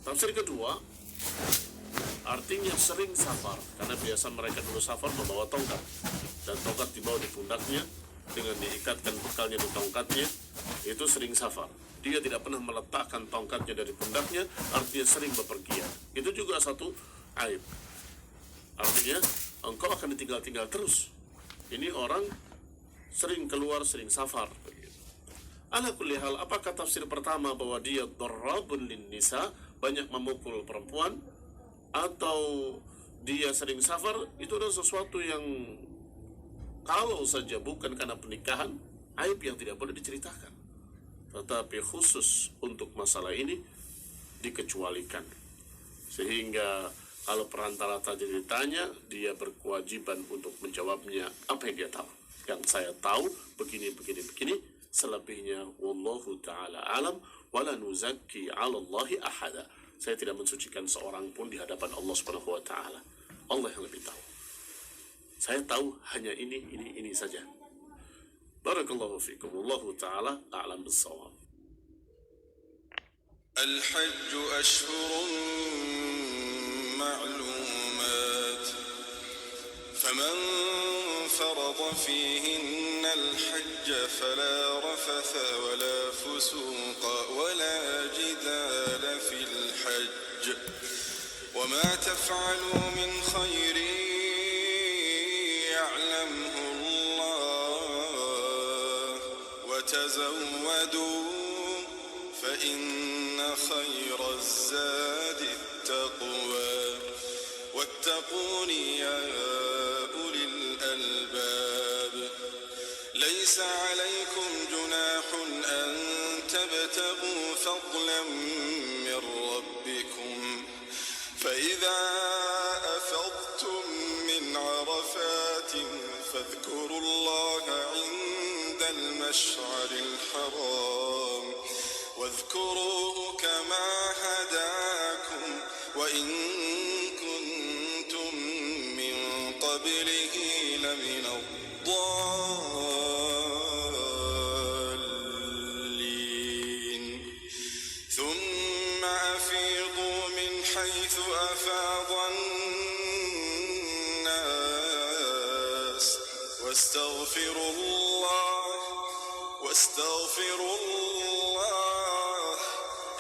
Tafsir kedua, artinya sering safar, karena biasa mereka dulu safar membawa tongkat, dan tongkat dibawa di pundaknya dengan diikatkan bekalnya di tongkatnya, itu sering safar. Dia tidak pernah meletakkan tongkatnya dari pundaknya, artinya sering bepergian. Itu juga satu aib. Artinya engkau akan ditinggal-tinggal terus. Ini orang sering keluar, sering safar. Ala kulli hal, apakah tafsir pertama bahwa dia darrabun lin nisa, banyak memukul perempuan, atau dia sering safar, itu adalah sesuatu yang kalau saja bukan karena pernikahan, aib yang tidak boleh diceritakan. Tetapi khusus untuk masalah ini dikecualikan. Sehingga kalau perantara tadi ditanya, dia berkewajiban untuk menjawabnya apa yang dia tahu. Yang saya tahu begini, selebihnya wallahu ta'ala alam wala nuzakki 'ala Allahi ahada. Saya tidak mensucikan seorang pun di hadapan Allah Subhanahu wa taala. Allah yang lebih tahu. Saya tahu hanya ini saja. Barakallahu fikum. Wallahu ta'ala a'lam bis-shawab. الحج أشهر معلومات فمن فرض فيهن الحج فلا رفث ولا فسوق ولا جدال في الحج وما تفعلوا من خير يعلمه الله وتزودوا فإن خير الزاد التقوى واتقون يا أولي الألباب ليس عليكم جناح أن تبتغوا فضلا من ربكم فإذا أفضتم من عرفات فاذكروا الله عند المشعر الحرام واذكروه كما هداكم وإن كنتم من قبله لمن الضالين ثم أفيضوا من حيث أفاض الناس واستغفروا الله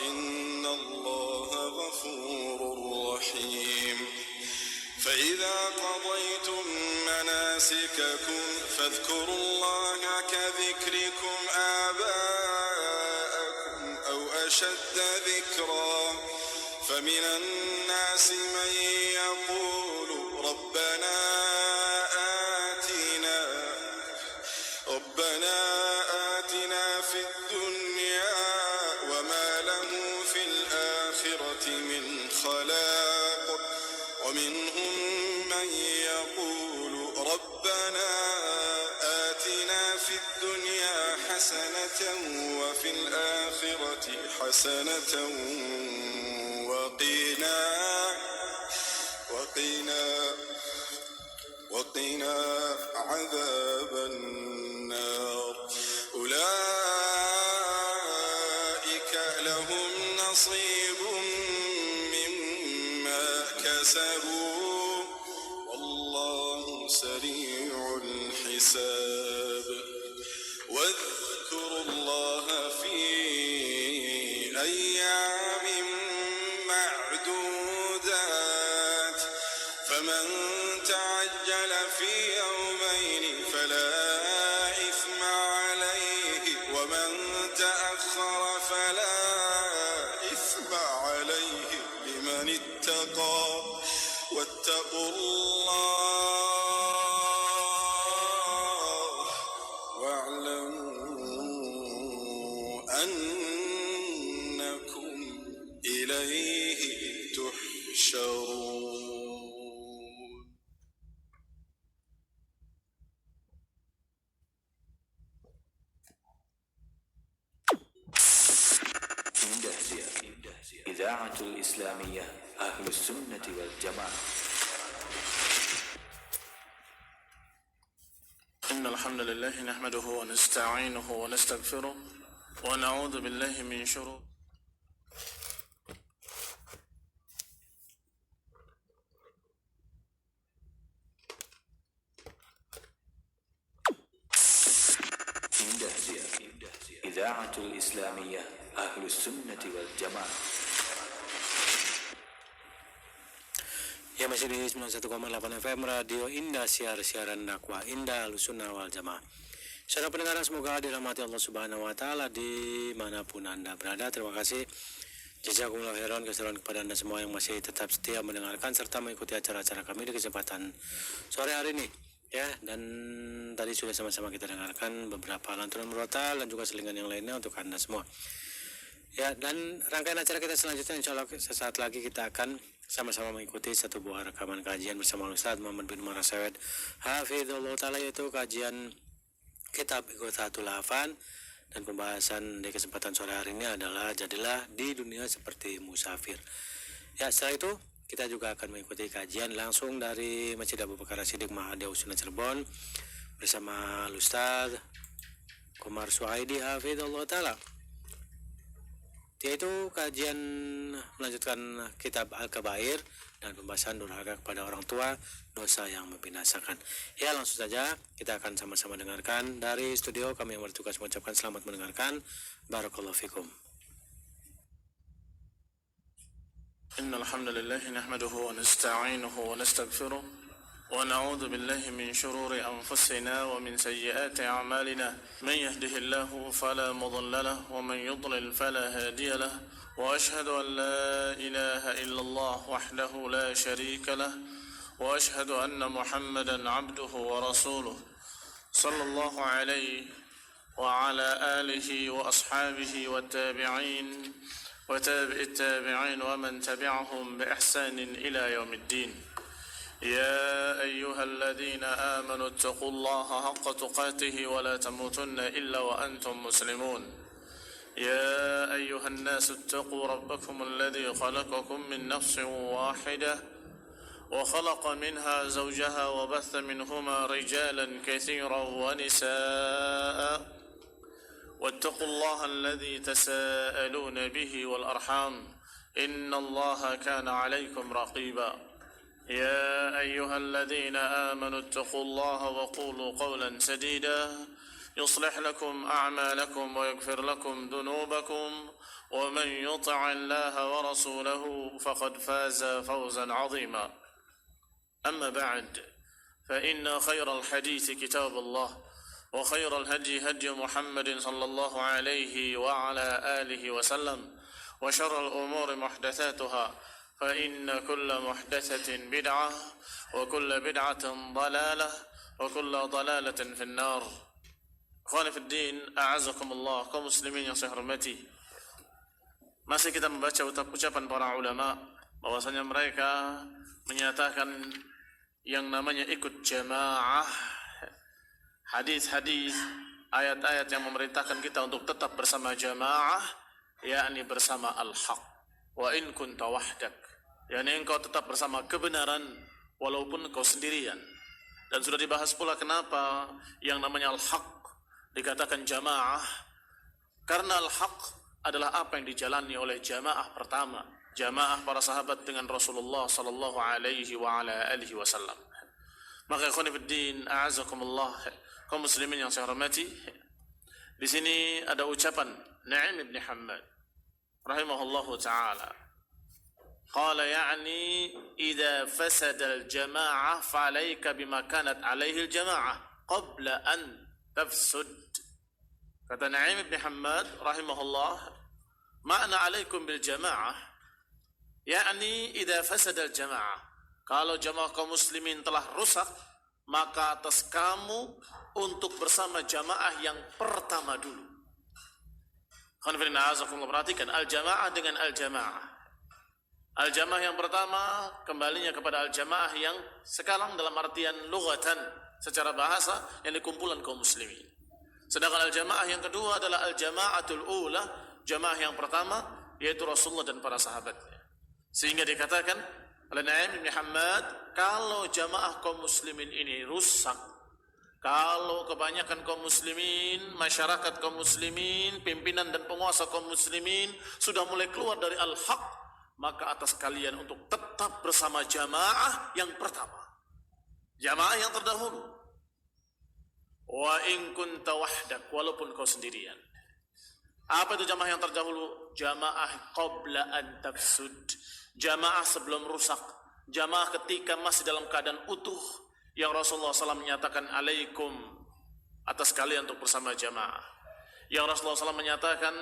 إن الله غفور رحيم فإذا قضيتم مناسككم فاذكروا الله كذكركم آباءكم أو أشد ذكرا فمن الناس من يقول ربنا آتنا في الدنيا وما له في الآخرة من خلاق ومنهم من يقول ربنا آتنا في الدنيا حسنة وفي الآخرة حسنة وقنا عذاب النار أولئك لهم نصيب مما كسبوا والله سريع الحساب واذكروا الله في أيام معدودات فمن تعجل في يومين فلا إثم عليه ومن تأخر فلا إثم عليه لمن اتقى واتقوا الله واعلموا أنكم إليه تحشرون. إذاعة الإسلامية أهل السنة والجماعة. إن الحمد لله نحمده ونستعينه ونستغفره ونعوذ بالله من شرور Idha'atul Islamiyah Ahlus Sunnati wal Jamaah. Ya, masih di 91,8 FM Radio Indah, siaran dakwah Indah Ahlussunnah wal Jamaah. Saudara pendengar, semoga dirahmati Allah Subhanahu wa taala dimanapun Anda berada. Terima kasih jazakumullah khairan keseluruhan kepada Anda semua yang masih tetap setia mendengarkan serta mengikuti acara-acara kami di kesempatan sore hari ini. Ya, dan tadi sudah sama-sama kita dengarkan beberapa lantunan murotal dan juga selingan yang lainnya untuk Anda semua. Ya, dan rangkaian acara kita selanjutnya insya Allah sesaat lagi kita akan sama-sama mengikuti satu buah rekaman kajian bersama Ustaz Muhammad bin Marasawed Hafizullah Ta'ala, yaitu kajian kitab Ighathatul Lahfan, dan pembahasan di kesempatan sore hari ini adalah jadilah di dunia seperti musafir. Ya, setelah itu kita juga akan mengikuti kajian langsung dari Masjid Abu Bakar As-Siddiq Mahadi Usuna Cirebon bersama Ustaz Komar Suhaidi Hafizullah Ta'ala, yaitu kajian melanjutkan kitab Al-Kabair dan pembahasan durhaka kepada orang tua, dosa yang membinasakan. Ya, langsung saja kita akan sama-sama dengarkan dari studio. Kami yang bertugas mengucapkan selamat mendengarkan. Barakallahu fikum. Innal hamdalillah nahmaduhu wa nasta'inuhu wa nastaghfiruh wa na'udzu billahi min shururi anfusina wa min sayyiati a'malina. Man yahdihillahu fala mudilla lahu wa man yudlil fala hadiya lahu. Wa ashhadu an la ilaha illallah wahdahu la sharika lahu wa ashhadu anna Muhammadan 'abduhu wa rasuluh. Sallallahu alaihi wa ala alihi wa ashabihi wa tabi'in وتابع التابعين ومن تبعهم بإحسان إلى يوم الدين. يا أيها الذين آمنوا اتقوا الله حق تقاته ولا تموتن إلا وأنتم مسلمون. يا أيها الناس اتقوا ربكم الذي خلقكم من نفس واحدة وخلق منها زوجها وبث منهما رجالا كثيرا ونساء واتقوا الله الذي تساءلون به والأرحام إن الله كان عليكم رقيبا. يا أيها الذين آمنوا اتقوا الله وقولوا قولا سديدا يصلح لكم أعمالكم ويغفر لكم ذنوبكم ومن يطع الله ورسوله فقد فاز فوزا عظيما. أما بعد، فإن خير الحديث كتاب الله وخير الهدي هدي محمد صلى الله عليه وعلى آله وسلم وشر الأمور محدثاتها فإن كل محدثة بدعة وكل بدعة ضلالة وكل ضلالة في النار. Ikhwani fi din, a'azakumullah, kaum muslimin yang saya hormati. Masih kita membaca ucapan para ulama bahwasanya mereka menyatakan yang namanya ikut jamaah, hadis-hadis, ayat-ayat yang memerintahkan kita untuk tetap bersama jamaah, yakni bersama al-haq. Wa in kunta wahdak, yakni engkau tetap bersama kebenaran walaupun engkau sendirian. Dan sudah dibahas pula kenapa yang namanya al-haq dikatakan jamaah, karena al-haq adalah apa yang dijalani oleh jamaah pertama, jamaah para sahabat dengan Rasulullah sallallahu alaihi wa ala alihi wasallam. Maka ikhwan fillah, a'azakumullah, kaum muslimin yang saya hormati, di sini ada ucapan Na'im bin Hammad rahimahullahu taala. Qala ya'ni idza fasada al-jama'ah fa'alayka bima kanat 'alayhi al-jama'ah qabla an tafsud. Kata Na'im bin Hammad rahimahullah, makna 'alaikum bil jama'ah yakni idza fasada al-jama'ah, kalau jamaah kaum muslimin telah rusak, maka atas kamu untuk bersama jamaah yang pertama dulu. Perhatikan al-jamaah dengan al-jamaah. Al-jamaah yang pertama kembalinya kepada al-jamaah yang sekarang dalam artian lughatan, secara bahasa, yang dikumpulan kaum muslimin. Sedangkan al-jamaah yang kedua adalah al-jamaatul ula, jamaah yang pertama yaitu Rasulullah dan para sahabatnya. Sehingga dikatakan oleh Na'im bin Hammad, kalau jamaah kaum muslimin ini rusak, kalau kebanyakan kaum muslimin, masyarakat kaum muslimin, pimpinan dan penguasa kaum muslimin sudah mulai keluar dari al-haq, maka atas kalian untuk tetap bersama jamaah yang pertama, jamaah yang terdahulu. Wa in kunta wahdak, walaupun kau sendirian. Apa itu jamaah yang terdahulu? Jamaah qabla an tafsud. Jamaah sebelum rusak. Jamaah ketika masih dalam keadaan utuh. Yang Rasulullah SAW menyatakan alaikum, atas kalian untuk bersama jamaah. Yang Rasulullah SAW menyatakan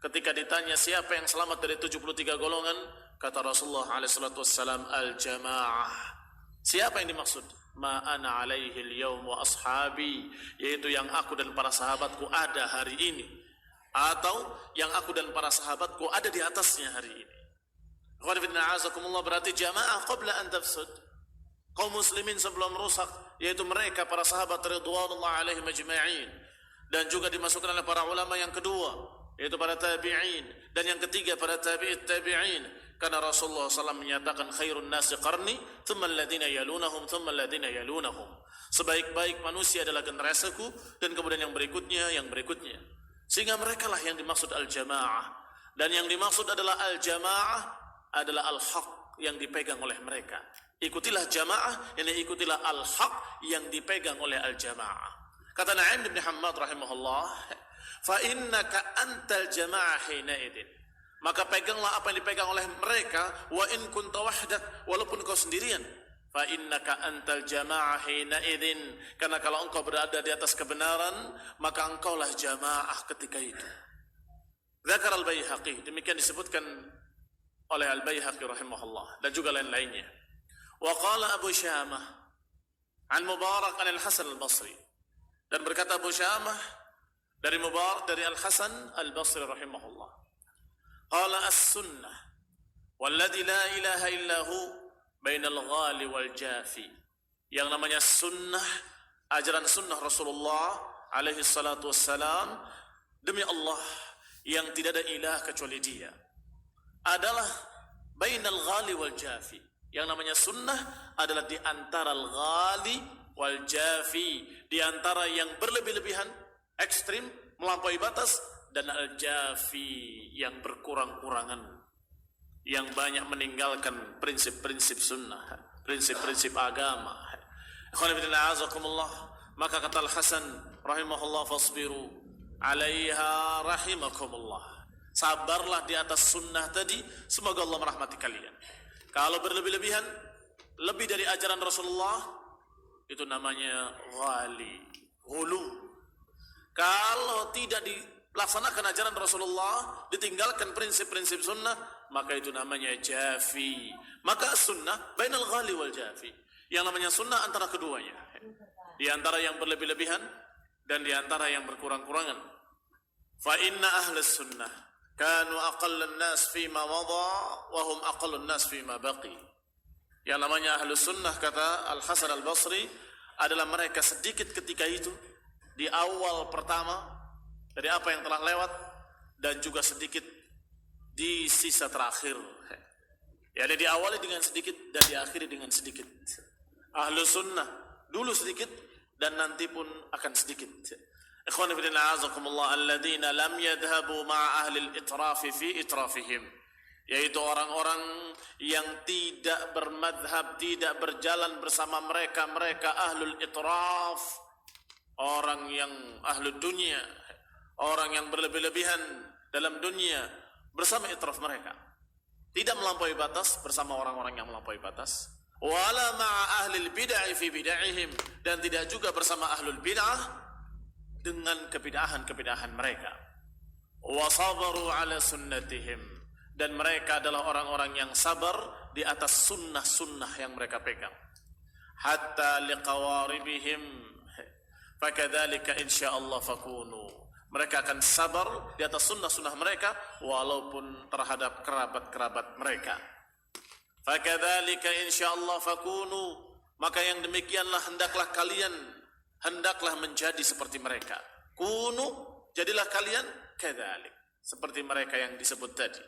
ketika ditanya siapa yang selamat dari 73 golongan, kata Rasulullah SAW, al-jamaah. Siapa yang dimaksud? Ma ana alaihi al-yawm wa ashabi, yaitu yang aku dan para sahabatku ada hari ini, atau yang aku dan para sahabatku ada di atasnya hari ini. Berarti jamaah qabla an tafsud, kaum muslimin sebelum rusak, yaitu mereka para sahabat ridwanullah alaihim ajma'in, dan juga dimasukkan oleh para ulama yang kedua, yaitu para tabi'in, dan yang ketiga para tabi'it tabi'in. Karena Rasulullah SAW menyatakan khairun nasi qarni, thumma alladhina yalunahum, thumma alladhina yalunahum. Sebaik-baik manusia adalah generasiku, dan kemudian yang berikutnya, yang berikutnya. Sehingga mereka lah yang dimaksud al-jamaah. Dan yang dimaksud adalah al-jamaah adalah al-haq yang dipegang oleh mereka. Ikutilah jamaah, yani ikutilah al-haq yang dipegang oleh al-jamaah. Kata Na'im bin Hammad rahimahullah, fa innaka antal jamaah hina idin. Maka peganglah apa yang dipegang oleh mereka, wa in kunta wahdak, walaupun kau sendirian. Fa innaka antal jamaah hina idin. Karena kalau engkau berada di atas kebenaran, maka engkaulah jamaah ketika itu. Dzakar al-Baihaqi, demikian disebutkan oleh al-Baihaqi rahimahullah, dan juga lain-lainnya. Wa qala Abu Syamah an Mubarak an al-Hasan al-Basri, dan berkata Abu Syamah dari Mubarak dari al-Hasan al-Basri rahimahullah, qala as-sunnah walladhi la ilaha illahu bainal ghali wal jafi. Yang namanya sunnah, ajaran sunnah Rasulullah alaihi salatu wassalam, demi Allah yang tidak ada ilah kecuali dia, adalah bainal ghali wal jafi. Yang namanya sunnah adalah di antara al-ghali wal jafi, di antara yang berlebih-lebihan, ekstrim, melampaui batas, dan al-jafi yang berkurang-kurangan, yang banyak meninggalkan prinsip-prinsip sunnah, prinsip-prinsip agama. Maka kata Al-Hasan rahimahullah, fasbiru alaiha rahimakumullah. Sabarlah di atas sunnah tadi, semoga Allah merahmati kalian. Kalau berlebih-lebihan, lebih dari ajaran Rasulullah, itu namanya ghali, hulu. Kalau tidak dilaksanakan ajaran Rasulullah, ditinggalkan prinsip-prinsip sunnah, maka itu namanya jafi. Maka sunnah bainal ghali wal jafi. Yang namanya sunnah antara keduanya, di antara yang berlebih-lebihan dan di antara yang berkurang-kurangan. Fa inna ahlus sunnah kanu aqallan nas fima madha wa hum aqallun nas fima baqi. Yang namanya ahlus sunnah, kata Al-Hasan Al-Basri, adalah mereka sedikit ketika itu, di awal pertama dari apa yang telah lewat, dan juga sedikit di sisa terakhir. Ya, ada diawali dengan sedikit dan diakhiri dengan sedikit. Ahlus sunnah dulu sedikit dan nanti pun akan sedikit. Ikhwan fillah azakumullah, alladzina lam yadhhabu ma'a ahli al-itraf fi itrafihim, yaitu orang-orang yang tidak bermadhab, tidak berjalan bersama mereka ahlul itraf, orang yang ahlul dunia, orang yang berlebih-lebihan dalam dunia bersama itraf mereka, tidak melampaui batas bersama orang-orang yang melampaui batas. Wala ma'a ahlil bid'ah fi bid'ahihim, dan tidak juga bersama ahlul bid'ah dengan kebidahan-kebidahan mereka. Wa sabaru ala sunnatihim, dan mereka adalah orang-orang yang sabar di atas sunnah-sunnah yang mereka pegang. Hatta liqawaribihim fakadzalika insyaallah fakunu. Mereka akan sabar di atas sunnah-sunnah mereka walaupun terhadap kerabat-kerabat mereka. Fakadzalika insyaallah fakunu, maka yang demikianlah hendaklah kalian, hendaklah menjadi seperti mereka. Kunu, jadilah kalian kadzalik, seperti mereka yang disebut tadi,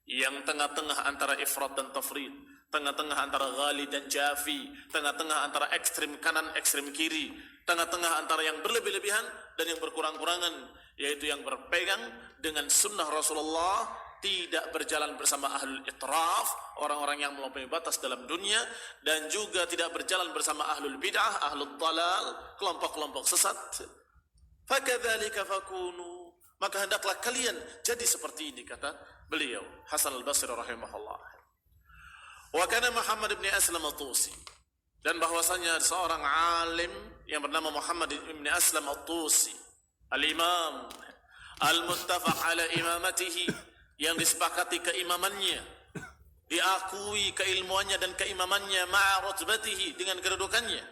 yang tengah-tengah antara ifrat dan tafrid, tengah-tengah antara ghali dan jafi, tengah-tengah antara ekstrim kanan, ekstrim kiri, tengah-tengah antara yang berlebih-lebihan dan yang berkurang-kurangan, yaitu yang berpegang dengan sunnah Rasulullah, tidak berjalan bersama ahlul itraf, orang-orang yang melampaui batas dalam dunia, dan juga tidak berjalan bersama ahlul bid'ah, ahlul dalal, kelompok-kelompok sesat. Fakadzalika fakunu, maka hendaklah kalian jadi seperti ini, kata beliau Hasan al-Basri rahimahullah. Wa kana Muhammad ibn Aslam at-Tusi, dan bahwasanya seorang alim yang bernama Muhammad ibn Aslam at-Tusi, al-imam al-muttafaq ala imamatihi, yang disepakati keimamannya, diakui keilmuannya dan keimamannya, ma'a rutbatihi, dengan kedudukannya,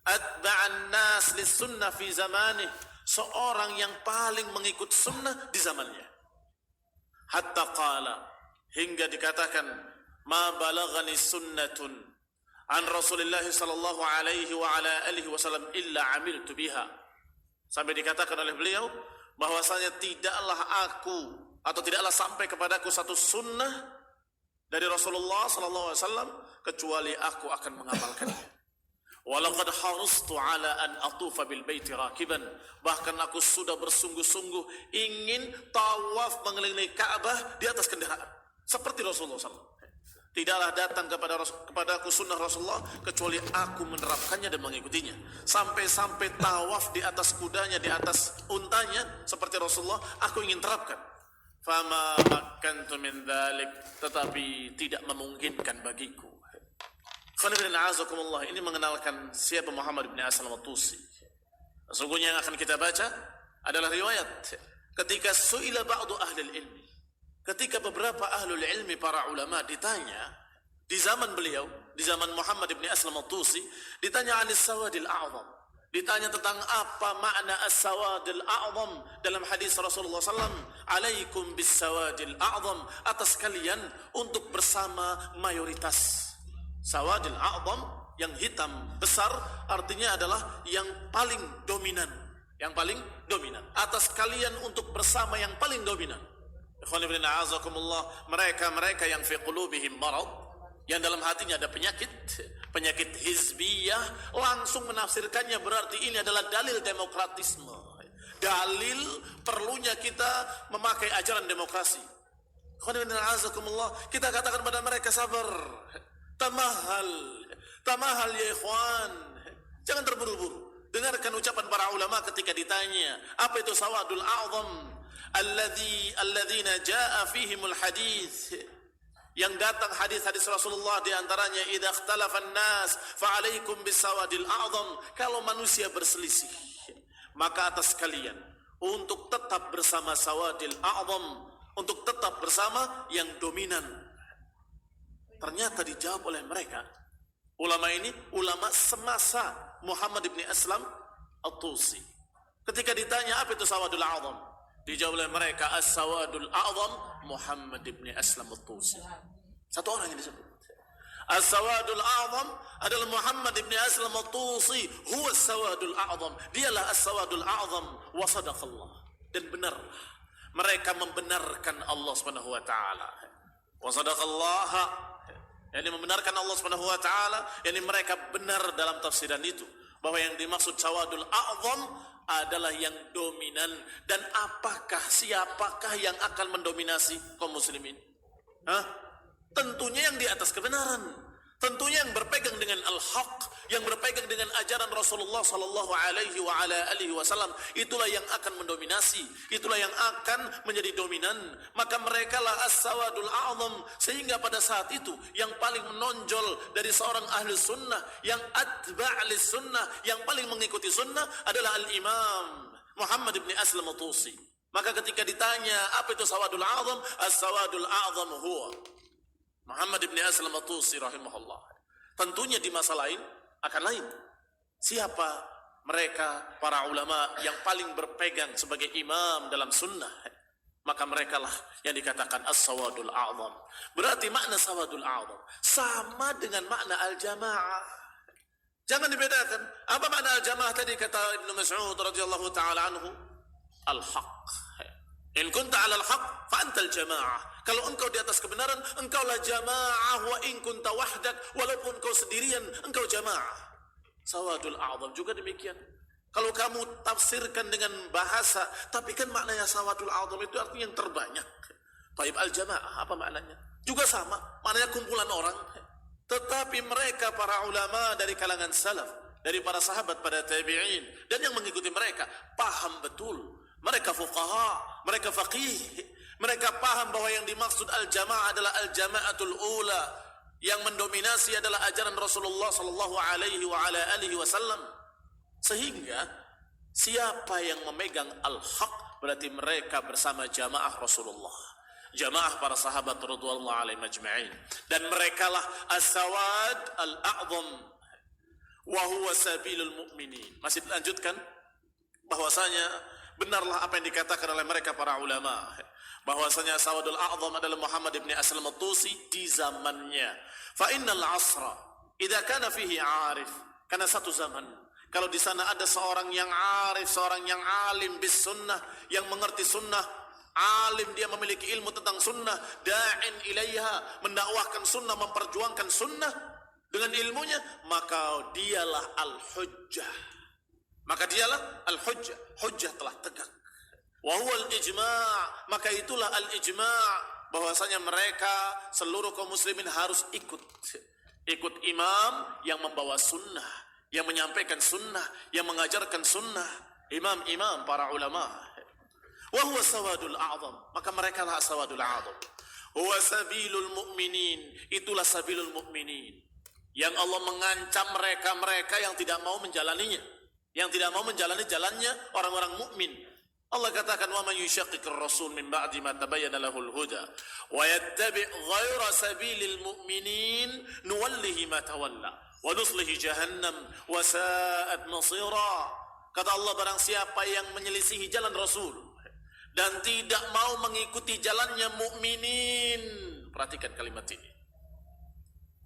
atba'an nas lis-sunnah fi zamanih, seorang yang paling mengikut sunnah di zamannya. Hatta qala, hingga dikatakan, ma balaghani sunnatun an Rasulillah sallallahu alaihi wa ala alihi wasallam illa amiltu biha. Sampai dikatakan oleh beliau bahwasanya tidaklah sampai kepadaku satu sunnah dari Rasulullah sallallahu alaihi wasallam kecuali aku akan mengamalkannya. Walaqad harastu ala an atufa bil baiti rakiban, bahkan aku sudah bersungguh-sungguh ingin tawaf mengelilingi Ka'bah di atas kendaraan seperti Rasulullah SAW. Tidaklah datang kepadaku sunnah Rasulullah kecuali aku menerapkannya dan mengikutinya. Sampai-sampai tawaf di atas kudanya, di atas untanya seperti Rasulullah, aku ingin terapkan. Fama makkantu min dzalik, tetapi tidak memungkinkan bagiku. Ini mengenalkan siapa Muhammad bin Aslam at-Tusi. Sesungguhnya yang akan kita baca adalah riwayat ketika su'ila ba'du ahli ilmi, ketika beberapa ahlul ilmi, para ulama ditanya di zaman beliau, di zaman Muhammad bin Aslam at-Tusi, ditanya anis sawadil a'zam, ditanya tentang apa makna as-sawadil a'zam dalam hadis Rasulullah SAW, alaikum bis sawadil a'zam, atas kalian untuk bersama mayoritas. Sawadil a'zam, yang hitam besar, artinya adalah yang paling dominan, yang paling dominan. Atas kalian untuk bersama yang paling dominan. Mereka yang fi qulubihim marad, yang dalam hatinya ada penyakit hizbiyah, langsung menafsirkannya berarti ini adalah dalil demokratisme, dalil perlunya kita memakai ajaran demokrasi. Kita katakan pada mereka, sabar, tamahal ya ikhwan, jangan terburu-buru. Dengarkan ucapan para ulama ketika ditanya apa itu sawadul a'zam, alladzina jaa fihimul hadits, yang datang hadis-hadis Rasulullah, di antaranya idza ikhtalafan nas fa'alaikum bisawadil a'zam, kalau manusia berselisih maka atas kalian untuk tetap bersama sawadil a'zam, untuk tetap bersama yang dominan. Ternyata dijawab oleh mereka, ulama ini ulama semasa Muhammad bin Aslam at-Tusi. Ketika ditanya apa itu sawadul a'zam, dijawab oleh mereka, as-sawadul a'zam Muhammad bin Aslam at-Tusi. Satu orang yang disebut. As-sawadul a'zam adalah Muhammad bin Aslam at-Tusi, huwa as-sawadul a'zam. Dialah as-sawadul a'zam, wa sadaqallah. Dan benar, mereka membenarkan Allah Subhanahu wa taala. Wa sadaqallah, yang membenarkan Allah Subhanahu wa taala, yang mereka benar dalam tafsiran itu, bahwa yang dimaksud sawadul a'zam adalah yang dominan. Dan siapakah yang akan mendominasi kaum muslimin? Tentunya yang di atas kebenaran, tentunya yang berpegang dengan al-haq, yang berpegang dengan ajaran Rasulullah sallallahu alaihi wa ala alihi wasallam, itulah yang akan mendominasi, itulah yang akan menjadi dominan. Maka mereka lah as-sawadul a'zam, sehingga pada saat itu yang paling menonjol dari seorang ahli sunnah, yang atba' lis sunnah, yang paling mengikuti sunnah adalah al-imam Muhammad bin Aslam at-Tusi. Maka ketika ditanya apa itu sawadul a'zam, as-sawadul a'zam huwa Muhammad bin Aslam at-Tusi rahimahullah. Tentunya di masa lain akan lain. Siapa mereka para ulama yang paling berpegang sebagai imam dalam sunnah? Maka merekalah yang dikatakan as-sawadul a'zam. Berarti makna sawadul a'zam sama dengan makna al-jamaah. Jangan dibedakan. Apa makna al-jamaah tadi kata Ibnu Mas'ud radhiyallahu taala anhu? Al-haq. In kunta 'ala al-haq fa anta al-jamaah. Kalau engkau di atas kebenaran, engkaulah jamaah. Wa in kunta wahdak, walaupun engkau sendirian, engkau jamaah. Sawadul a'zam juga demikian. Kalau kamu tafsirkan dengan bahasa, tapi kan maknanya sawadul a'zam itu artinya yang terbanyak. Baik, al-jamaah apa maknanya? Juga sama, maknanya kumpulan orang. Tetapi mereka para ulama dari kalangan salaf, dari para sahabat, pada tabi'in, dan yang mengikuti mereka, paham betul Mereka fuqaha, mereka faqih, mereka paham bahwa yang dimaksud al-jamaah adalah al-jamaatul ula, yang mendominasi adalah ajaran Rasulullah sallallahu alaihi wa ala alihi wasallam. Sehingga siapa yang memegang al-haq berarti mereka bersama jamaah Rasulullah, jamaah para sahabat radhiyallahu alaihim ajma'in, dan merekalah as-sawad al-a'zam wa huwa sabilul mu'minin. Masih dilanjutkan bahwasanya benarlah apa yang dikatakan oleh mereka para ulama, bahwasanya sawadul a'zam adalah Muhammad ibn Aslam at-Tusi di zamannya. Fa innal asra idza kana fihi 'arif, karena satu zaman kalau di sana ada seorang yang arif, seorang yang alim bis sunnah, yang mengerti sunnah, alim, dia memiliki ilmu tentang sunnah, da'in ilaiha, mendakwahkan sunnah, memperjuangkan sunnah dengan ilmunya, maka dialah al-hujjah. Maka dialah al-hujjah, hujjah telah tegak. Wa huwa al-ijma', maka itulah al-ijma', bahwasanya mereka seluruh kaum muslimin harus ikut imam yang membawa sunnah, yang menyampaikan sunnah, yang mengajarkan sunnah, imam-imam para ulama. Wa huwa sawadul a'zam, maka mereka lah sawadul a'zam. Huwa sabilul mu'minin, itulah sabilul mu'minin, yang Allah mengancam mereka-mereka yang tidak mau menjalaninya, yang tidak mau menjalani jalannya orang-orang mukmin. Allah katakan, wa man yushaqiqir rasul min ba'di ma tabayyana lahul huda wa yattabi' ghayra sabilil mu'minin nuwallihi ma tawalla wa nuslihi jahannam wa sa'at masira. Kata Allah, barang siapa yang menyelisihi jalan Rasul dan tidak mau mengikuti jalannya mukminin. Perhatikan kalimat ini.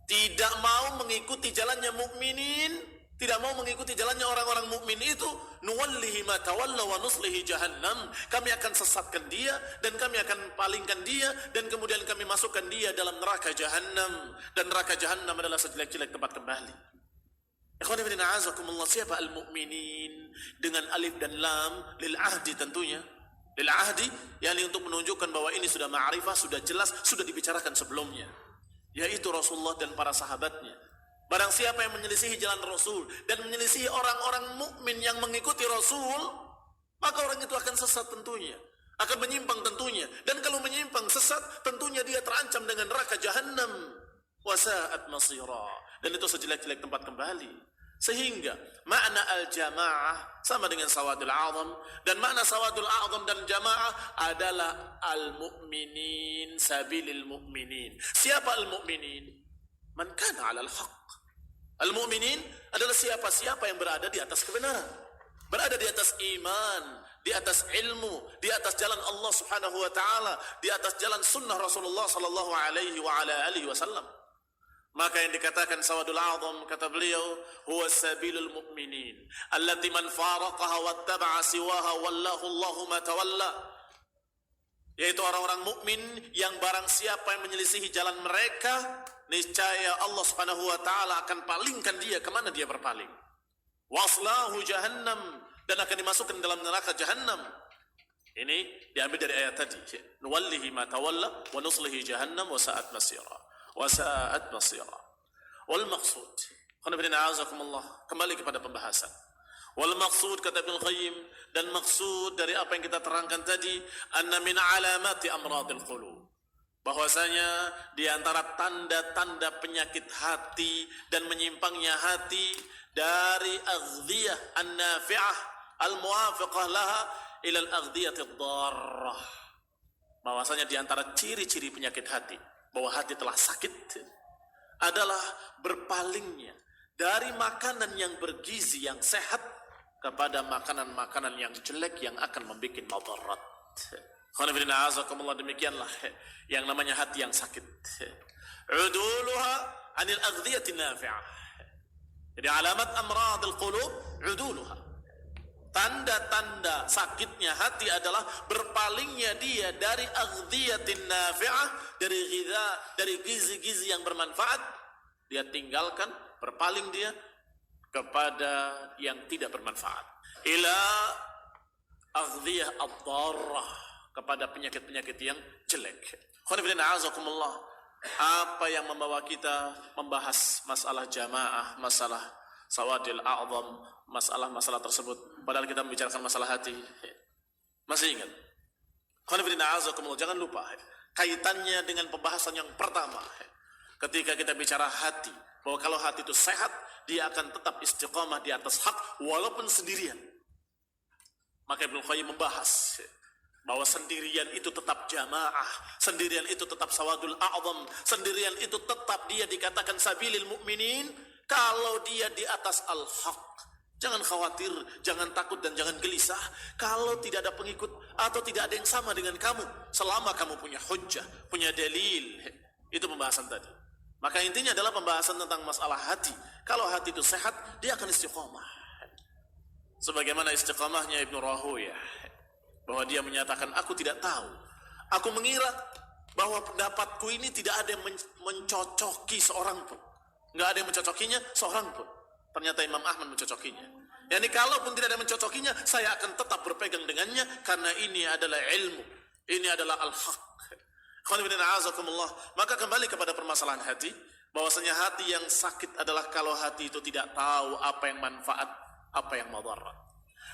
Tidak mau mengikuti jalannya mukminin, tidak mau mengikuti jalannya orang-orang mukmin itu, nuwallihi ma tawalla wa nuslihi jahannam. Kami akan sesatkan dia dan kami akan palingkan dia dan kemudian kami masukkan dia dalam neraka jahannam, dan neraka jahannam adalah sejelek-jelek tempat kembali. Ikhwan fillah, a'azakumullah. Siapa al-mu'minin dengan alif dan lam lil ahdi, tentunya lil ahdi, yakni untuk menunjukkan bahwa ini sudah ma'rifah, sudah jelas, sudah dibicarakan sebelumnya, yaitu Rasulullah dan para sahabatnya. Barang siapa yang menyelisihi jalan Rasul dan menyelisihi orang-orang mukmin yang mengikuti Rasul, maka orang itu akan sesat tentunya, akan menyimpang tentunya, dan kalau menyimpang sesat tentunya dia terancam dengan neraka jahannam, wasa'at masira, dan itu sejelek-jelek tempat kembali. Sehingga makna al-jamaah sama dengan sawadul a'zam, dan makna sawadul a'zam dan jamaah adalah al-mu'minin, sabilil mu'minin. Siapa al-mu'minin? Man kana 'alal haqq. Al-mu'minin adalah siapa-siapa yang berada di atas kebenaran, berada di atas iman, di atas ilmu, di atas jalan Allah Subhanahu wa taala, di atas jalan sunnah Rasulullah sallallahu alaihi wa ala alihi wasallam. Maka yang dikatakan sawadul a'zam, kata beliau, huwa sabilul mu'minin allati man faraqaha wattaba'a siwaha wallahu Allahu ma tawalla, yaitu orang-orang mukmin yang barang siapa yang menyelisihi jalan mereka, niscaya Allah Subhanahu wa taala akan palingkan dia kemana dia berpaling. Waslahu jahannam, dan akan dimasukkan dalam neraka jahannam. Ini diambil dari ayat tadi, nuwallihi ma tawalla wa nuslihi jahannam wa sa'at masira. Wa sa'at masira. Wal maqsud, kembali kepada pembahasan. Wal maqsud, kata Ibnu Qayyim, dan maksud dari apa yang kita terangkan tadi, anna min alamati amradil qulub, bahwasanya di antara tanda-tanda penyakit hati dan menyimpangnya hati dari aghdiyah an-nafi'ah al-muwafiqah laha ila al-aghdiyati ad-darrah, bahwasanya di antara ciri-ciri penyakit hati, bahwa hati telah sakit, adalah berpalingnya dari makanan yang bergizi, yang sehat, kepada makanan-makanan yang jelek yang akan membuat madarat. Demikianlah yang namanya hati yang sakit. Uduluha anil aghdiyati nafi'ah. Jadi alamat amradil qulub uduluha. Tanda-tanda sakitnya hati adalah berpalingnya dia dari aghdhiyatin nafi'ah, dari gizi-gizi yang bermanfaat, dia tinggalkan, berpaling dia kepada yang tidak bermanfaat, ila aghdhiyah ad-darrah, kepada penyakit-penyakit yang jelek. Apa yang membawa kita membahas masalah jamaah, masalah sawadil a'zam, masalah-masalah tersebut, padahal kita membicarakan masalah hati? Masih ingat? Jangan lupa kaitannya dengan pembahasan yang pertama. Ketika kita bicara hati, bahwa kalau hati itu sehat, dia akan tetap istiqamah di atas hak walaupun sendirian. Maka Ibnu Qayyim membahas bahwa sendirian itu tetap jamaah, sendirian itu tetap sawadul a'zam, sendirian itu tetap dia dikatakan sabilil mu'minin kalau dia di atas al-haq. Jangan khawatir, jangan takut dan jangan gelisah kalau tidak ada pengikut atau tidak ada yang sama dengan kamu selama kamu punya hujjah, punya dalil. Itu pembahasan tadi. Maka intinya adalah pembahasan tentang masalah hati. Kalau hati itu sehat, dia akan istiqamah. Sebagaimana istiqamahnya Ibnu Rahuyah, bahwa dia menyatakan, aku tidak tahu. Aku mengira bahwa pendapatku ini tidak ada yang mencocoki seorang pun. Nggak ada yang mencocokinya seorang pun. Ternyata Imam Ahmad mencocokinya. Yani kalaupun tidak ada yang mencocokinya, saya akan tetap berpegang dengannya karena ini adalah ilmu. Ini adalah al-haq. Maka kembali kepada permasalahan hati, bahwasanya hati yang sakit adalah kalau hati itu tidak tahu apa yang manfaat, apa yang madarat.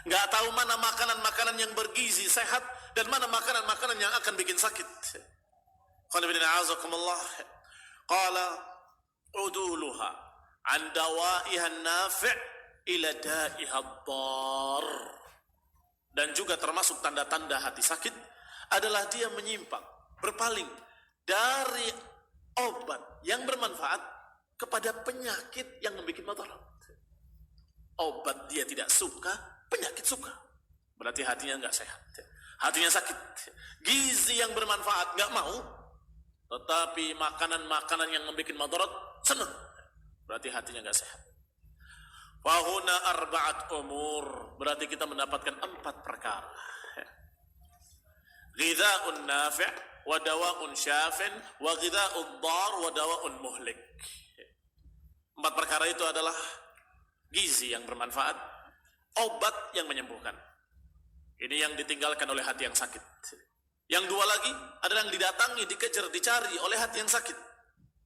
Nggak tahu mana makanan-makanan yang bergizi sehat dan mana makanan-makanan yang akan bikin sakit. Qala uduluha an dawaiha nafi' ila da'iha ad-dar. Dan juga termasuk tanda-tanda hati sakit adalah dia menyimpang, berpaling dari obat yang bermanfaat kepada penyakit yang membuat madarat. Obat dia tidak suka, penyakit suka. Berarti hatinya enggak sehat. Hatinya sakit. Gizi yang bermanfaat enggak mau, tetapi makanan-makanan yang membuat madarat senang. Berarti hatinya enggak sehat. Fahuna arba'at umur. Berarti kita mendapatkan 4 perkara. Ghidha'un nafi' wa dawa'un syafin wa ghidha'ud dar wa dawa'un muhlik. 4 perkara itu adalah gizi yang bermanfaat, obat yang menyembuhkan. Ini yang ditinggalkan oleh hati yang sakit. Yang 2 lagi adalah yang didatangi, dikejar, dicari oleh hati yang sakit,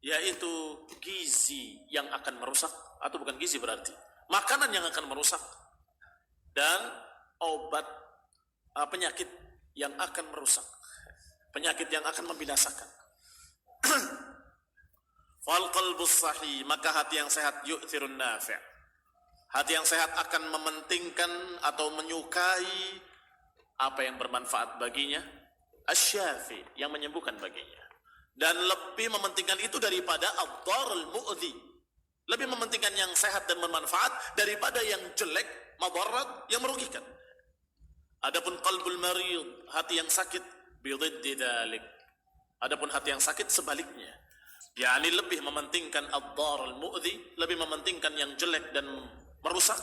yaitu gizi yang akan merusak, atau bukan gizi berarti makanan yang akan merusak, dan obat penyakit yang akan merusak, penyakit yang akan membinasakan. Fal qalbus sahih, maka hati yang sehat yu'thirun nafi'. Hati yang sehat akan mementingkan atau menyukai apa yang bermanfaat baginya, asy-syafi, yang menyembuhkan baginya, dan lebih mementingkan itu daripada ad-darul mu'dhi. Lebih mementingkan yang sehat dan bermanfaat daripada yang jelek, madarat, yang merugikan. Adapun qalbul marid, hati yang sakit, bididdi dzalik. Adapun hati yang sakit sebaliknya, yakni lebih mementingkan ad-darul mu'dhi, lebih mementingkan yang jelek dan merusak,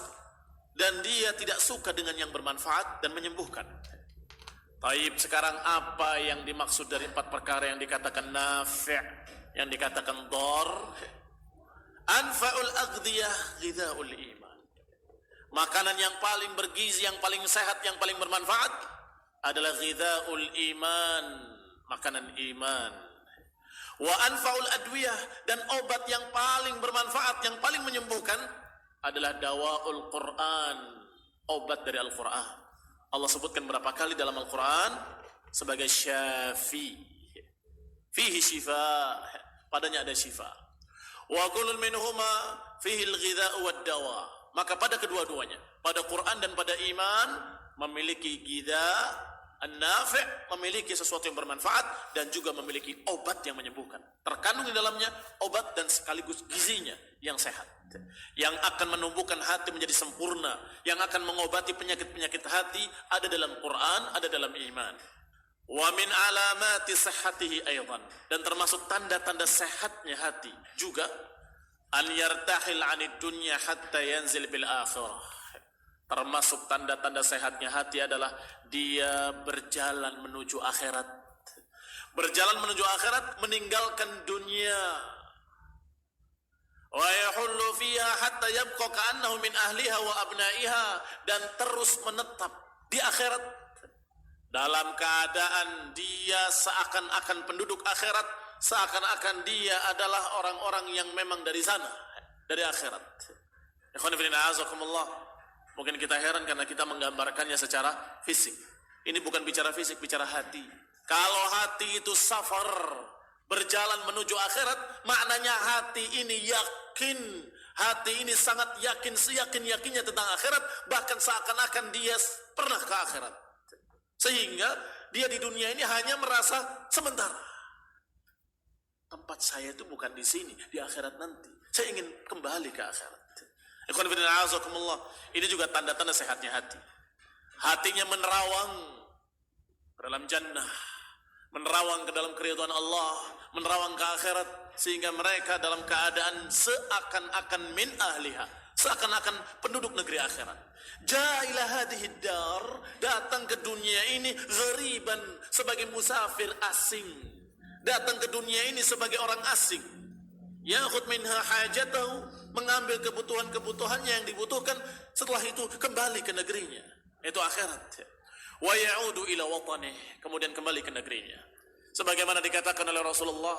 dan dia tidak suka dengan yang bermanfaat dan menyembuhkan. Taib, sekarang apa yang dimaksud dari 4 perkara yang dikatakan nafi', yang dikatakan dar? Anfa'ul aghdiyah ghidha'ul iman. Makanan yang paling bergizi, yang paling sehat, yang paling bermanfaat adalah ghidha'ul iman, makanan iman. Wa anfa'ul adwiyah, dan obat yang paling bermanfaat, yang paling menyembuhkan adalah dawa'ul Qur'an, obat dari Al-Qur'an. Allah sebutkan berapa kali dalam Al-Qur'an sebagai syafi. Fihi shifa, padanya ada shifa. Wa kullun minhuma fihi al-ghidha'u wad-dawa. Maka pada kedua-duanya, pada Quran dan pada iman, memiliki ghidha' an-nafi', memiliki sesuatu yang bermanfaat, dan juga memiliki obat yang menyembuhkan. Terkandung di dalamnya obat dan sekaligus gizinya yang sehat, yang akan menumbuhkan hati menjadi sempurna, yang akan mengobati penyakit-penyakit hati, ada dalam Quran, ada dalam iman. Wa min alamati sihhatihi aidan, dan termasuk tanda-tanda sehatnya hati juga, an yartahil 'anid dunya hatta yanzil bil akhirah. Termasuk tanda-tanda sehatnya hati adalah dia berjalan menuju akhirat. Berjalan menuju akhirat, meninggalkan dunia. Wa yahullu fiha hatta yabqa ka'annahu min ahliha wa abna'iha, dan terus menetap di akhirat dalam keadaan dia seakan-akan penduduk akhirat, seakan-akan dia adalah orang-orang yang memang dari sana, dari akhirat. Ikhwan fillah, azakumullah. Mungkin kita heran karena kita menggambarkannya secara fisik. Ini bukan bicara fisik, bicara hati. Kalau hati itu safar, berjalan menuju akhirat, maknanya hati ini yakin. Hati ini sangat yakin, seyakin-yakinnya tentang akhirat, bahkan seakan-akan dia pernah ke akhirat. Sehingga dia di dunia ini hanya merasa sementara. Tempat saya itu bukan di sini, di akhirat nanti. Saya ingin kembali ke akhirat. Ikhwan fillah, a'azakumullah. Ini juga tanda-tanda sehatnya hati. Hatinya menerawang ke dalam jannah, menerawang ke dalam keridhaan Allah, menerawang ke akhirat, sehingga mereka dalam keadaan seakan-akan min ahliha, seakan-akan penduduk negeri akhirat. Ja'ila hadhihi dar, datang ke dunia ini ghariban, sebagai musafir asing. Datang ke dunia ini sebagai orang asing. Ya'khud minha hajatahu, mengambil kebutuhan-kebutuhannya yang dibutuhkan, setelah itu kembali ke negerinya. Itu akhirat. Wa ya'udu ila watanih, kemudian kembali ke negerinya. Sebagaimana dikatakan oleh Rasulullah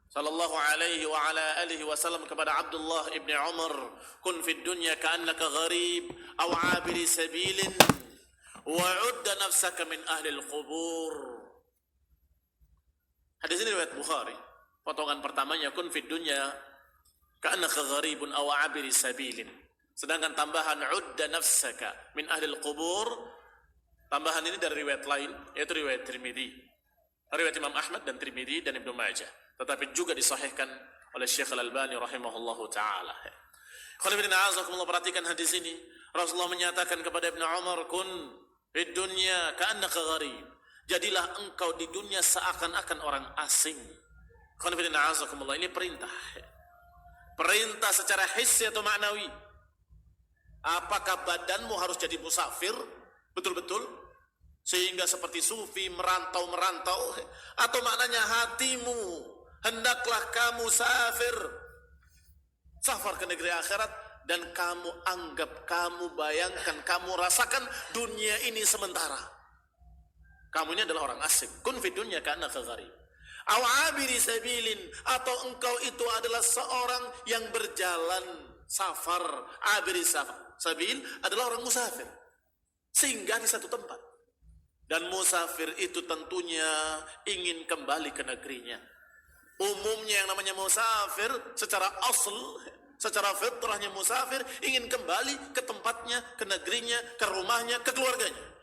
sallallahu alaihi wa ala alihi wasallam kepada Abdullah ibn Umar, kun fid dunya ka'annaka gharib aw 'abiri sabilin wa 'udda nafsaka min ahli al-qubur. Hadis ini riwayat Bukhari. Potongan pertamanya kun fid dunya ka'annaka gharibun aw 'abiri sabilin. Sedangkan tambahan 'udda nafsaka min ahli al-qubur, tambahan ini dari riwayat lain, yaitu riwayat Tirmidzi, riwayat Imam Ahmad dan Tirmidzi dan Ibnu Majah, tetapi juga disahihkan oleh Syekh Al-Albani rahimahullahu taala. Khairuddin, perhatikan hadis ini. Rasulullah menyatakan kepada Ibnu Umar, kun fid dunya ka'annaka gharib. Jadilah engkau di dunia seakan-akan orang asing. Khairuddin, ini perintah. Perintah secara hissi atau maknawi. Apakah badanmu harus jadi musafir betul-betul sehingga seperti sufi merantau-merantau, atau maknanya hatimu hendaklah kamu safar ke negeri akhirat, dan kamu anggap, kamu bayangkan, kamu rasakan dunia ini sementara. Kamu ini adalah orang asing. Kun fid dunya ka'annaka gharib aw 'abiri sabilin, atau engkau itu adalah seorang yang berjalan safar. Abiri sabil adalah orang musafir, singgah di satu tempat. Dan musafir itu tentunya ingin kembali ke negerinya. Umumnya yang namanya musafir secara asal, secara fitrahnya musafir ingin kembali ke tempatnya, ke negerinya, ke rumahnya, ke keluarganya.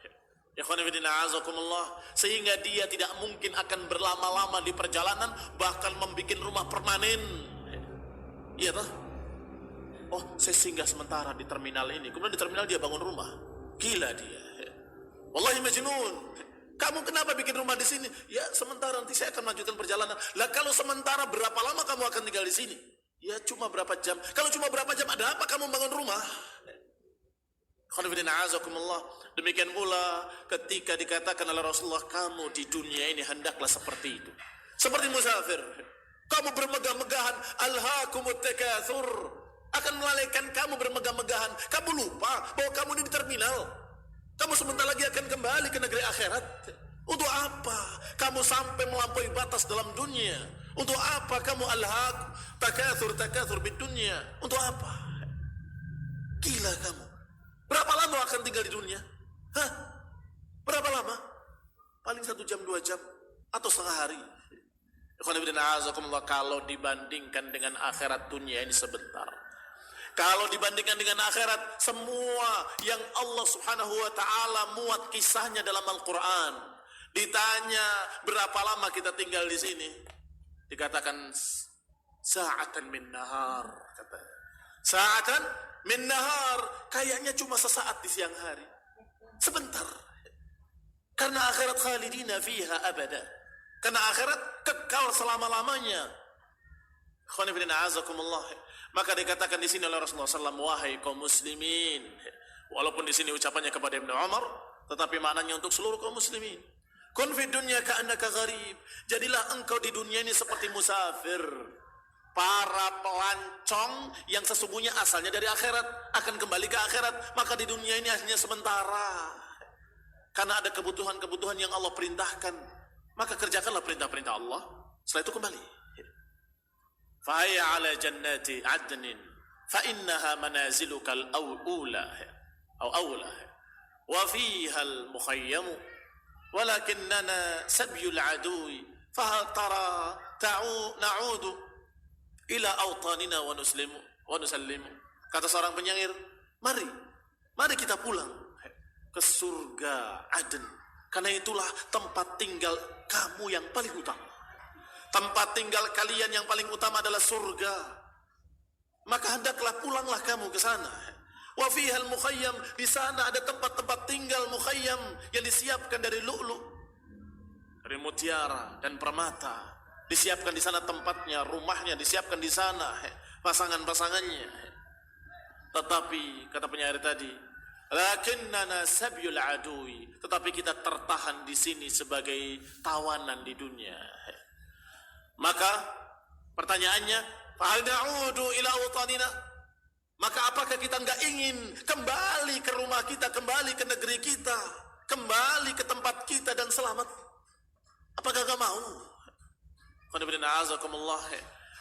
Sehingga dia tidak mungkin akan berlama-lama di perjalanan, bahkan membuat rumah permanen. Iya toh? Oh, saya singgah sementara di terminal ini, kemudian di terminal dia bangun rumah. Gila dia. Wallahi majnun. Kamu kenapa bikin rumah di sini? Ya sementara, nanti saya akan lanjutkan perjalanan. Lah kalau sementara, berapa lama kamu akan tinggal di sini? Ya cuma berapa jam. Kalau cuma berapa jam, ada apa kamu bangun rumah? Demikian pula ketika dikatakan oleh Rasulullah, kamu di dunia ini hendaklah seperti itu, seperti musafir. Kamu bermegah-megahan, alhaakumut takatsur, akan melalaikan kamu bermegah-megahan. Kamu lupa bahwa kamu ini di terminal. Kamu sebentar lagi akan kembali ke negeri akhirat. Untuk apa kamu sampai melampaui batas dalam dunia? Untuk apa kamu alhaq takatsur bid dunya? Untuk apa? Gila kamu. Berapa lama akan tinggal di dunia? Hah? Berapa lama? Paling 1 jam, 2 jam, atau setengah hari. Kalau dibandingkan dengan akhirat, dunia ini sebentar. Kalau dibandingkan dengan akhirat, semua yang Allah subhanahu wa ta'ala muat kisahnya dalam Al-Quran. Ditanya berapa lama kita tinggal di sini, dikatakan sa'atan min nahar. Sa'atan min nahar, kayaknya cuma sesaat di siang hari, sebentar. Karena akhirat khalidina fiha abada, karena akhirat kekal selama-lamanya. Maka dikatakan di sini oleh Rasulullah SAW, wahai kaum muslimin. Walaupun di sini ucapannya kepada Ibnu Umar, tetapi maknanya untuk seluruh kaum muslimin. Kun fid dunya ka'annaka gharib. Jadilah engkau di dunia ini seperti musafir. Para pelancong yang sesungguhnya asalnya dari akhirat akan kembali ke akhirat, maka di dunia ini hanya sementara. Karena ada kebutuhan-kebutuhan yang Allah perintahkan, maka kerjakanlah perintah-perintah Allah. Setelah itu kembali. Fahaya ala jannati adnin, fa innaha manazilukal awla, wa fiha al-mukhayyamu, walakinnana sabyul adui fahal tara na'udu ila awtanina wa nusallimu. Kata seorang penyair, mari kita pulang ke surga Aden, karena itulah tempat tinggal kamu yang paling utama. Tempat tinggal kalian yang paling utama adalah surga. Maka hendaklah pulanglah kamu ke sana. Wa fihal mukhayyam, di sana ada tempat-tempat tinggal mukhayyam yang disiapkan dari lu'lu', dari mutiara dan permata. Disiapkan di sana tempatnya, rumahnya disiapkan di sana, pasangan-pasangannya. Tetapi kata penyair tadi, lakinnana sabyul adui, tetapi kita tertahan di sini sebagai tawanan di dunia. Maka pertanyaannya, fahal na'udu ila awtanina? Maka apakah kita enggak ingin kembali ke rumah kita, kembali ke negeri kita, kembali ke tempat kita dan selamat? Apakah enggak mau?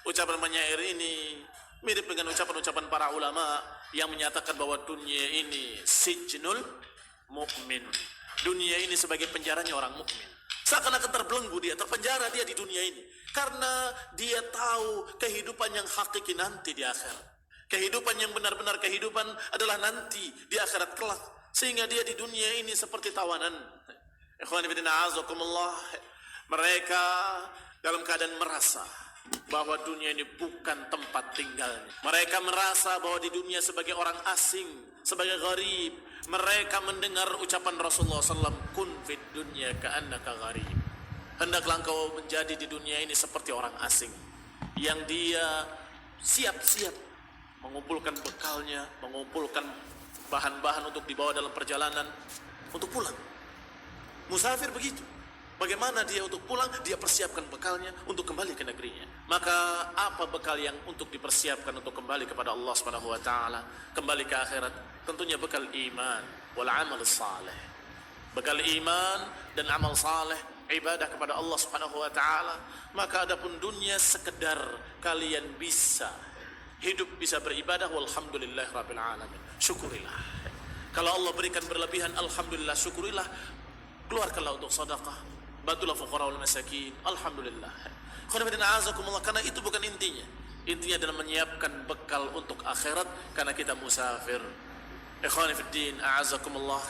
Ucapan penyair ini mirip dengan ucapan-ucapan para ulama yang menyatakan bahwa dunia ini sijnul mukmin. Dunia ini sebagai penjaranya orang mukmin. Seakan-akan terbelenggu dia, terpenjara dia di dunia ini. Karena dia tahu kehidupan yang hakiki nanti di akhirat. Kehidupan yang benar-benar kehidupan adalah nanti di akhirat kelak. Sehingga dia di dunia ini seperti tawanan. Ikhwan fillah azakumullah. Mereka dalam keadaan merasa bahwa dunia ini bukan tempat tinggalnya. Mereka merasa bahwa di dunia sebagai orang asing, sebagai gharib. Mereka mendengar ucapan Rasulullah SAW, kun fid dunya ka'annaka gharib. Hendaklah engkau menjadi di dunia ini seperti orang asing, yang dia siap-siap mengumpulkan bekalnya, mengumpulkan bahan-bahan untuk dibawa dalam perjalanan untuk pulang. Musafir begitu. Bagaimana dia untuk pulang? Dia persiapkan bekalnya untuk kembali ke negerinya. Maka apa bekal yang untuk dipersiapkan untuk kembali kepada Allah Subhanahu wa taala, kembali ke akhirat? Tentunya bekal iman wal amal saleh. Bekal iman dan amal saleh, ibadah kepada Allah Subhanahu wa taala. Maka adapun dunia sekedar kalian bisa hidup, bisa beribadah, walhamdulillah rabbil alamin. Syukurilah. Kalau Allah berikan berlebihan, alhamdulillah, syukurilah. Keluarkanlah untuk sedekah, bantulah fuqara wal masakin, alhamdulillah. Karena itu bukan intinya. Intinya adalah menyiapkan bekal untuk akhirat karena kita musafir. Ikhwani fid din, a'azakumullah.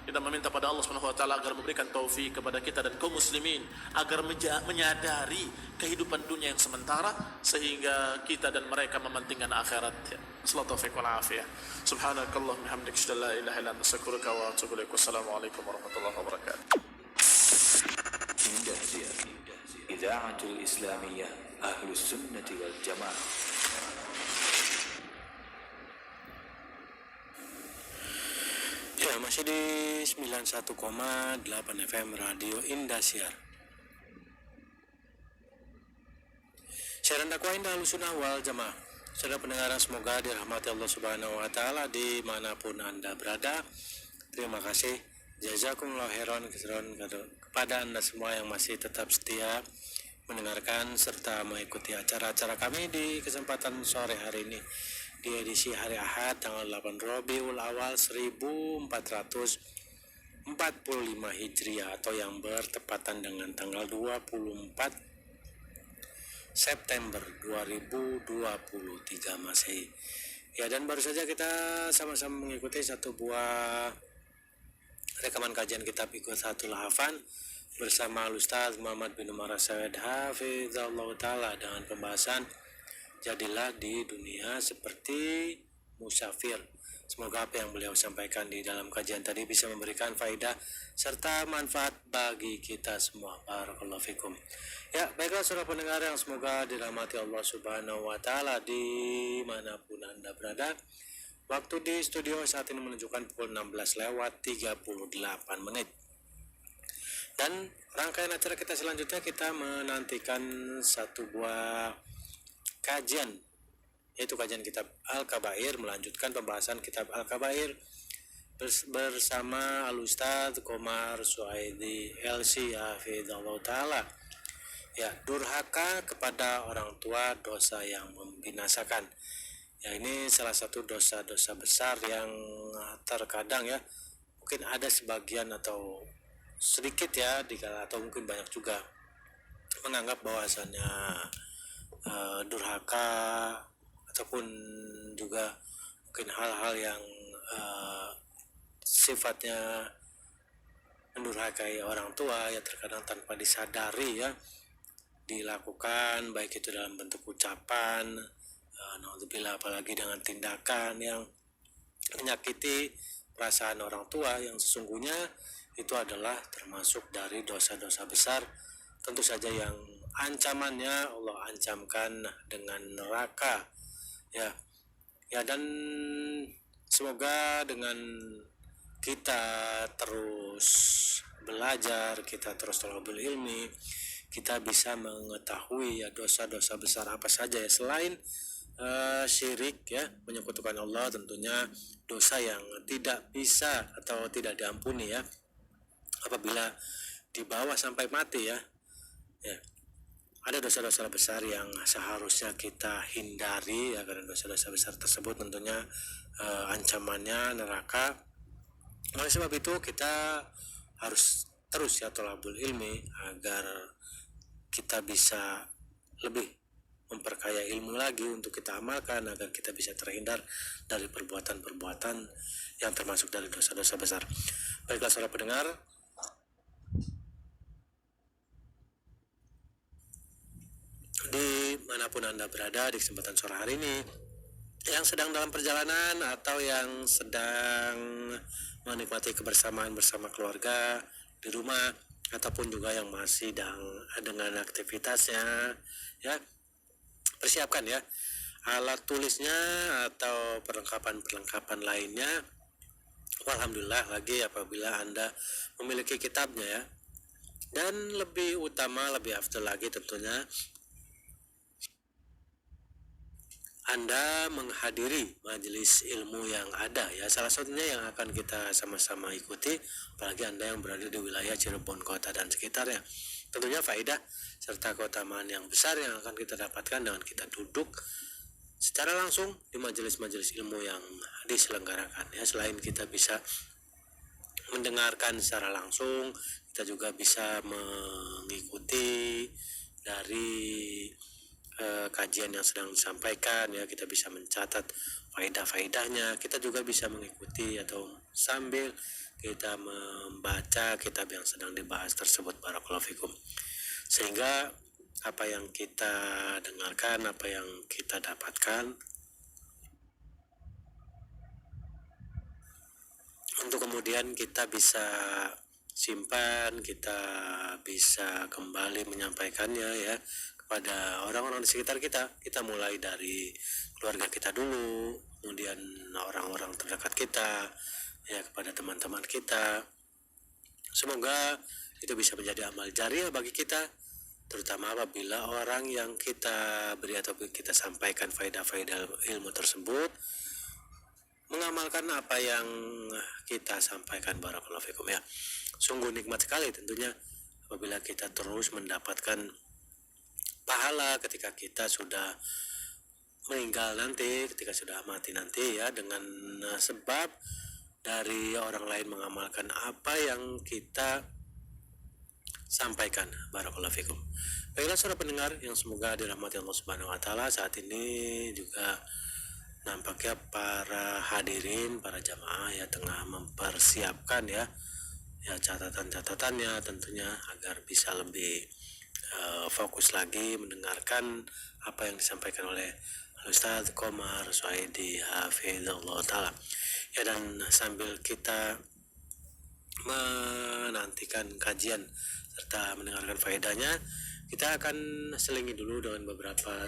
Kita meminta pada Allah Subhanahu wa taala agar memberikan taufik kepada kita dan kaum muslimin agar menyadari kehidupan dunia yang sementara sehingga kita dan mereka mementingkan akhirat. Sallallahu taufiq wal afiyah. Subhanakallahumma hamdika asyhadu an la ilaha illa anta astaghfiruka wa atubu ilaik. Wassalamualaikum warahmatullahi wabarakatuh. Idaatul Islamiyah Ahlus Sunnati wal Jamaah. Ya, masih di 91,8 FM Radio Indosiar. Siaran dakwah Indah Ahlussunnah wal Jamaah. Saudara pendengar, semoga dirahmati Allah Subhanahu wa taala dimanapun Anda berada. Terima kasih. Jazakumullah khairan kepada Anda semua yang masih tetap setia mendengarkan serta mengikuti acara-acara kami di kesempatan sore hari ini di edisi hari Ahad tanggal 8 Rabiul Awal 1445 Hijriah atau yang bertepatan dengan tanggal 24 September 2023 Masehi. Ya, dan baru saja kita sama-sama mengikuti satu buah rekaman kajian kitab Ighatsatul Lahfan bersama Ustaz Muhammad bin Umar As-Sawed hafizallahu taala dengan pembahasan jadilah di dunia seperti musafir. Semoga apa yang beliau sampaikan di dalam kajian tadi bisa memberikan faedah serta manfaat bagi kita semua. Barakallahu fikum. Ya, baiklah saudara pendengar yang semoga dirahmati Allah Subhanahu wa taala dimanapun Anda berada. Waktu di studio saat ini menunjukkan pukul 16:38 menit. Dan rangkaian acara kita selanjutnya kita menantikan satu buah kajian, yaitu kajian kitab Al-Kabair, melanjutkan pembahasan kitab Al-Kabair bersama Al-Ustaz Komar Suaidi LC hafizallahu taala. Ya, durhaka kepada orang tua dosa yang membinasakan. Ya, ini salah satu dosa-dosa besar yang terkadang ya mungkin ada sebagian atau sedikit ya atau mungkin banyak juga menganggap bahwasannya durhaka ataupun juga mungkin hal-hal yang sifatnya mendurhakai orang tua ya terkadang tanpa disadari ya dilakukan, baik itu dalam bentuk ucapan, naudzubillah, apalagi dengan tindakan yang menyakiti perasaan orang tua yang sesungguhnya itu adalah termasuk dari dosa-dosa besar, tentu saja yang ancamannya Allah ancamkan dengan neraka ya. Ya, dan semoga dengan kita terus belajar, kita terus thalabul ilmi, kita bisa mengetahui ya dosa-dosa besar apa saja ya selain syirik ya, menyekutukan Allah, tentunya dosa yang tidak bisa atau tidak diampuni ya apabila dibawa sampai mati ya. Ya, ada dosa-dosa besar yang seharusnya kita hindari ya, karena dosa-dosa besar tersebut tentunya ancamannya neraka. Oleh sebab itu kita harus terus ya thalabul ilmi agar kita bisa lebih memperkaya ilmu lagi untuk kita amalkan, agar kita bisa terhindar dari perbuatan-perbuatan yang termasuk dari dosa-dosa besar. Baiklah saudara pendengar, dimanapun Anda berada di kesempatan sore hari ini, yang sedang dalam perjalanan atau yang sedang menikmati kebersamaan bersama keluarga di rumah, ataupun juga yang masih dengan aktivitasnya ya, persiapkan ya alat tulisnya atau perlengkapan lainnya. Alhamdulillah lagi apabila Anda memiliki kitabnya ya, dan lebih utama, lebih afdal lagi tentunya Anda menghadiri majelis ilmu yang ada ya, salah satunya yang akan kita sama-sama ikuti, apalagi Anda yang berada di wilayah Cirebon kota dan sekitarnya. Tentunya faedah serta keutamaan yang besar yang akan kita dapatkan dengan kita duduk secara langsung di majelis-majelis ilmu yang diselenggarakan ya. Selain kita bisa mendengarkan secara langsung, kita juga bisa mengikuti dari kajian yang sedang disampaikan ya, kita bisa mencatat faedah-faedahnya, kita juga bisa mengikuti atau sambil kita membaca kitab yang sedang dibahas tersebut. Barakallahu fikum. Sehingga apa yang kita dengarkan, apa yang kita dapatkan, untuk kemudian kita bisa simpan, kita bisa kembali menyampaikannya ya pada orang-orang di sekitar kita. Kita mulai dari keluarga kita dulu, kemudian orang-orang terdekat kita ya, kepada teman-teman kita. Semoga itu bisa menjadi amal jariah bagi kita, terutama apabila orang yang kita beri atau kita sampaikan faedah-faedah ilmu tersebut mengamalkan apa yang kita sampaikan. Barakallahu fikum ya. Sungguh nikmat sekali tentunya apabila kita terus mendapatkan pahala ketika kita sudah meninggal nanti, ketika sudah mati nanti ya, dengan sebab dari orang lain mengamalkan apa yang kita sampaikan. Barakallahu fikum. Baiklah saudara pendengar yang semoga dirahmati Allah Subhanahu wa taala, saat ini juga nampaknya para hadirin, para jamaah ya tengah mempersiapkan ya catatan-catatannya tentunya agar bisa lebih fokus lagi mendengarkan apa yang disampaikan oleh Ustaz Komar Suhaidi hafizallahu taala ya. Dan sambil kita menantikan kajian serta mendengarkan faedahnya, kita akan selingi dulu dengan beberapa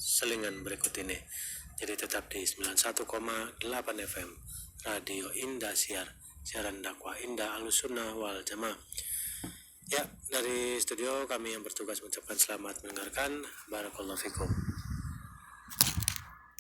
selingan berikut ini. Jadi tetap di 91,8 FM Radio Indah siaran dakwah Indah Ahlussunnah wal Jamaah. Ya, dari studio kami yang bertugas mengucapkan selamat mendengarkan. Barakallahu fikum.